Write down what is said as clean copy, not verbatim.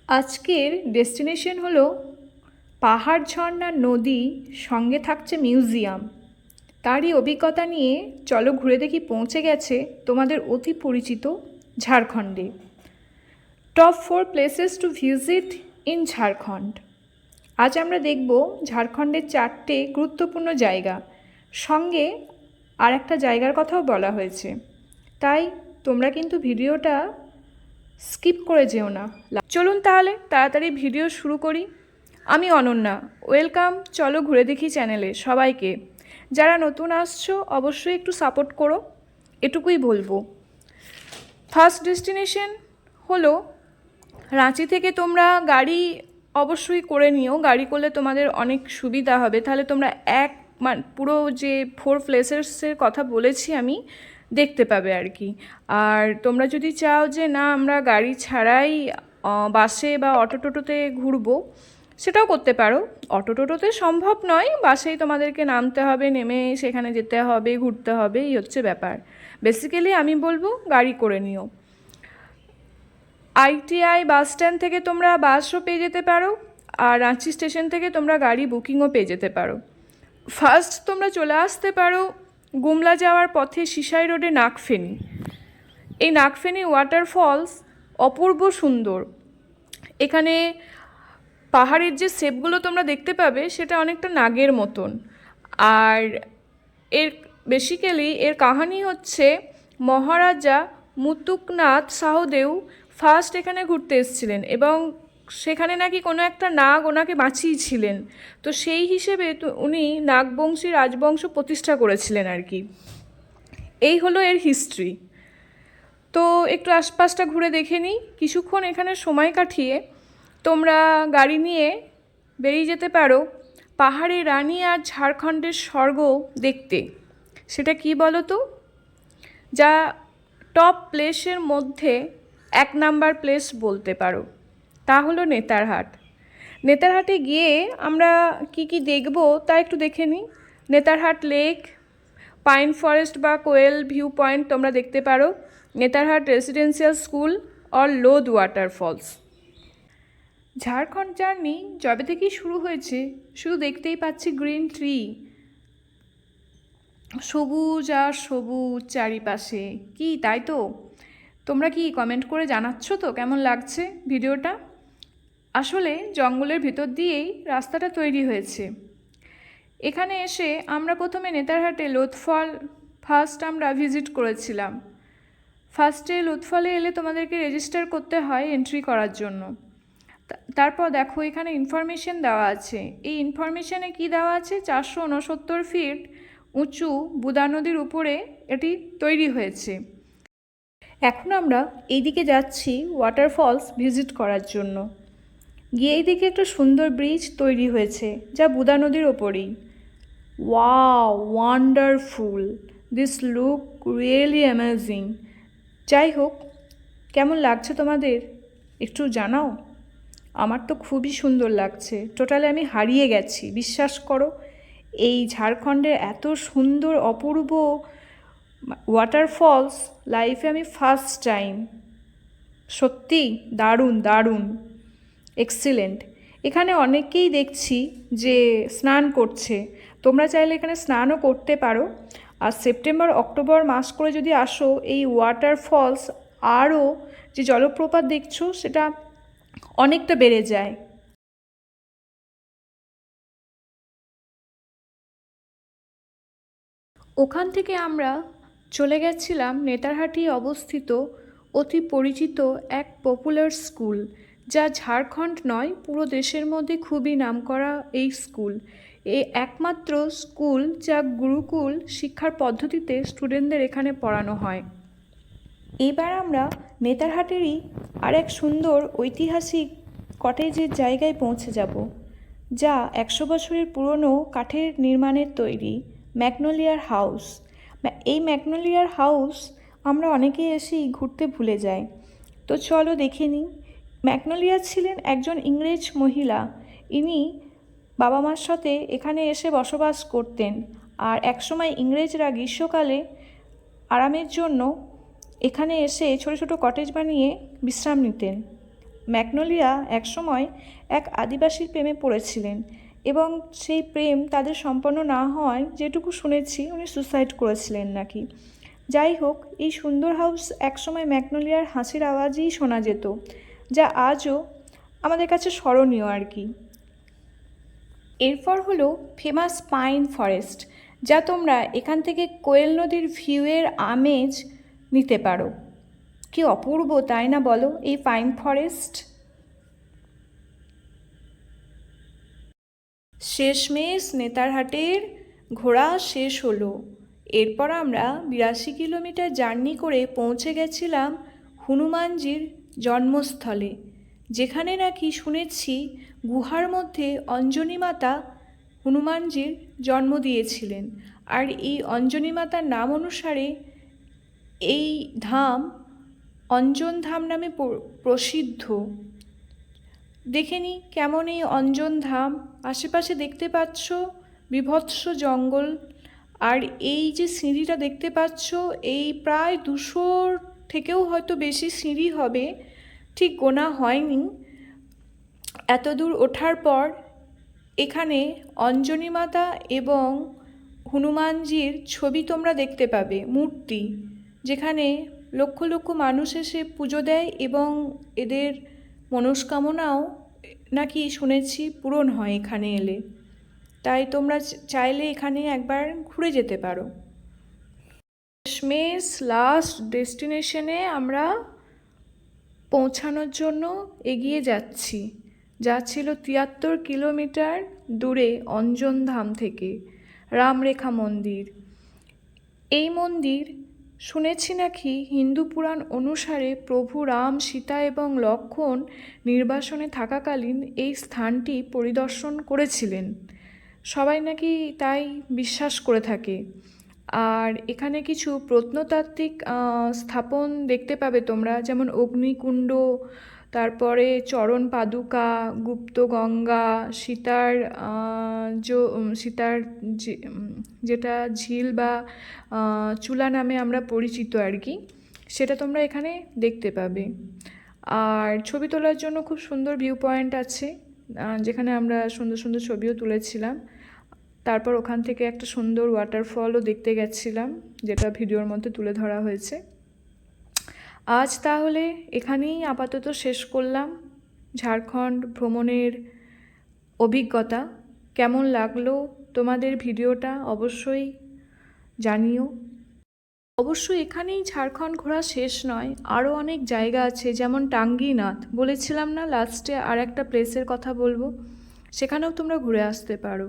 আজকের ডেস্টিনেশন হলো পাহাড়, ঝর্ণা, নদী, সঙ্গে থাকছে মিউজিয়াম। তারই অভিজ্ঞতা নিয়ে চলো ঘুরে দেখি পৌঁছে গেছে তোমাদের অতি পরিচিত ঝাড়খণ্ডে। Top 4 places to visit in Jharkhand. আজ আমরা দেখব ঝাড়খণ্ডের 4টে গুরুত্বপূর্ণ জায়গা, সঙ্গে আর একটা জায়গার কথাও বলা হয়েছে। তাই তোমরা কিন্তু ভিডিওটা স্কিপ করে যেও না। চলুন তাহলে তাড়াতাড়ি ভিডিও শুরু করি। আমি অনন্যা, ওয়েলকাম চলো ঘুরে দেখি চ্যানেলে সবাইকে। যারা নতুন আসছো অবশ্যই একটু সাপোর্ট করো, এটুকুই বলবো। ফার্স্ট ডেস্টিনেশন হলো রাঁচি থেকে তোমরা গাড়ি অবশ্যই করে নিও। গাড়ি করলে তোমাদের অনেক সুবিধা হবে, তাহলে তোমরা পুরো যে 4 প্লেসেসের কথা বলেছি আমি দেখতে পাবে আর কি। আর তোমরা যদি চাও যে না আমরা গাড়ি ছাড়াই বাসে বা অটো টোটোতে ঘুরবো, সেটাও করতে পারো। অটো টোটোতে সম্ভব নয়, বাসেই তোমাদেরকে নামতে হবে, নেমে সেখানে যেতে হবে, ঘুরতে হবে, এই হচ্ছে ব্যাপার। বেসিক্যালি আমি বলবো গাড়ি করে নিও। আইটিআই বাস স্ট্যান্ড থেকে তোমরা বাসও পেয়ে যেতে পারো, আর রাঁচি স্টেশন থেকে তোমরা গাড়ি বুকিংও পেয়ে যেতে পারো। ফার্স্ট তোমরা চলে আসতে পারো গুমলা যাওয়ার পথে সিসাই রোডে নাগফেনি। এই নাগফেনি ওয়াটারফলস অপূর্ব সুন্দর। এখানে পাহাড়ের যে শেপগুলো তোমরা দেখতে পাবে সেটা অনেকটা নাগের মতন। আর এর বেসিক্যালি এর কাহিনী হচ্ছে মহারাজা মুতুকনাথ শাহদেও ফার্স্ট এখানে ঘুরতে এসেছিলেন এবং সেখানে নাকি কোনো একটা নাগ ওনাকে বাঁচিয়েছিলেন। তো সেই হিসেবে উনি নাগবংশী রাজবংশ প্রতিষ্ঠা করেছিলেন আর কি। এই হলো এর হিস্ট্রি। তো একটু আশপাশটা ঘুরে দেখে নিই। কিছুক্ষণ এখানে সময় কাটিয়ে তোমরা গাড়ি নিয়ে বেরিয়ে যেতে পারো পাহাড়ি রানী আর ঝাড়খণ্ডের স্বর্গ দেখতে। সেটা কি বলো তো? যা টপ প্লেসের মধ্যে 1 নাম্বার প্লেস বলতে পারো, তা হলো নেতারহাট। নেতারহাটে গিয়ে আমরা কি কি দেখব তা একটু দেখে নিই। নেতারহাট লেক, পাইন ফরেস্ট বা কোয়েল ভিউ পয়েন্ট তোমরা দেখতে পারো, নেতারহাট রেসিডেন্সিয়াল স্কুল আর লোদ ওয়াটারফলস। ঝাড়খণ্ড জার্নি যবে থেকেই শুরু হয়েছে শুধু দেখতেই পাচ্ছি গ্রিন ট্রি, সবুজ আর সবুজ চারিপাশে। কি তাই তো? তোমরা কি কমেন্ট করে জানাচ্ছ তো কেমন লাগছে ভিডিওটা? আসলে জঙ্গলের ভিতর দিয়েই রাস্তাটা তৈরি হয়েছে। এখানে এসে আমরা প্রথমে নেতারহাটে লোদফল ফার্স্ট আমরা ভিজিট করেছিলাম। ফার্স্টে লোদফলে এলে তোমাদেরকে রেজিস্টার করতে হয় এন্ট্রি করার জন্য। তারপর দেখো এখানে ইনফরমেশন দেওয়া আছে। এই ইনফরমেশনে কি দেওয়া আছে? 469 ফিট উঁচু বুদা নদীর উপরে এটি তৈরি হয়েছে। এখন আমরা এইদিকে যাচ্ছি ওয়াটারফলস ভিজিট করার জন্য। গিয়ে এইদিকে একটা সুন্দর ব্রিজ তৈরি হয়েছে যা বুদা নদীর ওপরেই। Wow, wonderful, this look really amazing. যাই হোক, কেমন লাগছে তোমাদের একটু জানাও। আমার তো খুবই সুন্দর লাগছে, টোটালি আমি হারিয়ে গেছি, বিশ্বাস করো। এই ঝাড়খণ্ডের এত সুন্দর অপূর্ব ওয়াটারফলস লাইফে আমি ফার্স্ট টাইম। সত্যি দারুণ দারুণ, এক্সিলেন্ট। এখানে অনেকেই দেখছি যে স্নান করছে, তোমরা চাইলে এখানে স্নানও করতে পারো। আর সেপ্টেম্বর অক্টোবর মাস করে যদি আসো, এই ওয়াটারফলস আরও যে জলপ্রপাত দেখছো সেটা অনেকটা বেড়ে যায়। ওখান থেকে আমরা চলে গেছিলাম নেতারহাটি অবস্থিত অতি পরিচিত এক পপুলার স্কুল, যা ঝাড়খণ্ড নয় পুরো দেশের মধ্যে খুবই নামকরা এই স্কুল। এই একমাত্র স্কুল যা গুরুকুল শিক্ষার পদ্ধতিতে স্টুডেন্টদের এখানে পড়ানো হয়। এবার আমরা নেতারহাটেরই আর এক সুন্দর ঐতিহাসিক কটেজের জায়গায় পৌঁছে যাব, যা 100 বছরের পুরনো কাঠের নির্মাণের তৈরি ম্যাগনোলিয়ার হাউস। এই ম্যাগনোলিয়ার হাউস আমরা অনেকেই এসেই ঘুরতে ভুলে যাই। তো চলো দেখে নিই। ম্যাগনোলিয়া ছিলেন একজন ইংরেজ মহিলা। ইনি বাবা মার সাথে এখানে এসে বসবাস করতেন, আর একসময় ইংরেজরা গ্রীষ্মকালে আরামের জন্য এখানে এসে ছোটো ছোটো কটেজ বানিয়ে বিশ্রাম নিতেন। ম্যাগনোলিয়া একসময় এক আদিবাসীর প্রেমে পড়েছিলেন এবং সেই প্রেম তাদের সম্পন্ন না হওয়ায় যেটুকু শুনেছি উনি সুসাইড করেছিলেন নাকি। যাই হোক, এই সুন্দর হাউস একসময় ম্যাগনোলিয়ার হাসির আওয়াজেই শোনা যেত, যা আজও আমাদের কাছে স্মরণীয় আর কি। এরপর হলো ফেমাস পাইন ফরেস্ট, যা তোমরা এখান থেকে কোয়েল নদীর ভিউয়ের আমেজ নিতে পারো। কি অপূর্ব, তাই না বলো এই পাইন ফরেস্ট? শেষমেশ নেতারহাটের ঘোরা শেষ হলো। এরপর আমরা 82 কিলোমিটার জার্নি করে পৌঁছে গেছিলাম হনুমানজির জন্মস্থলে, যেখানে নাকি শুনেছি গুহার মধ্যে অঞ্জনী মাতা হনুমানজির জন্ম দিয়েছিলেন। আর এই অঞ্জনী মাতার নাম অনুসারে এই ধাম অঞ্জন ধাম নামে প্রসিদ্ধ। দেখে নি কেমন এই অঞ্জন ধাম। আশেপাশে দেখতে পাচ্ছ বিভৎস জঙ্গল, আর এই যে সিঁড়িটা দেখতে পাচ্ছ, এই প্রায় 200 থেকেও হয়তো বেশি সিঁড়ি হবে, ঠিক গোনা হয়নি। এত দূর ওঠার পর এখানে অঞ্জনী মাতা এবং হনুমানজির ছবি তোমরা দেখতে পাবে, মূর্তি, যেখানে লক্ষ লক্ষ মানুষ এসে পুজো দেয় এবং এদের মনস্কামনাও নাকি শুনেছি পূরণ হয় এখানে এলে। তাই তোমরা চাইলে এখানে একবার ঘুরে যেতে পারো। শেষমেশ লাস্ট ডেস্টিনেশনে আমরা পৌঁছানোর জন্য এগিয়ে যাচ্ছি, যা ছিল 73 কিলোমিটার দূরে অঞ্জন ধাম থেকে রামরেখা মন্দির। এই মন্দির শুনেছি নাকি হিন্দু পুরাণ অনুসারে প্রভু রাম, সীতা এবং লক্ষ্মণ নির্বাসনে থাকাকালীন এই স্থানটি পরিদর্শন করেছিলেন, সবাই নাকি তাই বিশ্বাস করে থাকে। আর এখানে কিছু প্রত্নতাত্ত্বিক স্থাপন দেখতে পাবে তোমরা, যেমন অগ্নিকুণ্ড, তারপরে চরণ পাদুকা, গুপ্ত গঙ্গা, সীতার যেটা ঝিল বা চুলা নামে আমরা পরিচিত আর কি, সেটা তোমরা এখানে দেখতে পাবে। আর ছবি তোলার জন্য খুব সুন্দর ভিউ পয়েন্ট আছে, যেখানে আমরা সুন্দর সুন্দর ছবিও তুলেছিলাম। তারপর ওখান থেকে একটা সুন্দর ওয়াটারফলও দেখতে গেছিলাম, যেটা ভিডিওর মধ্যে তুলে ধরা হয়েছে। আজ তাহলে এখানেই আপাতত শেষ করলাম ঝাড়খণ্ড ভ্রমণের অভিজ্ঞতা। কেমন লাগলো তোমাদের ভিডিওটা অবশ্যই জানিও। অবশ্যই এখানেই ঝাড়খণ্ড ঘোরা শেষ নয়, আরও অনেক জায়গা আছে, যেমন টাঙ্গিনাথ বলেছিলাম না লাস্টে, আর একটা প্লেসের কথা বলবো, সেখানেও তোমরা ঘুরে আসতে পারো।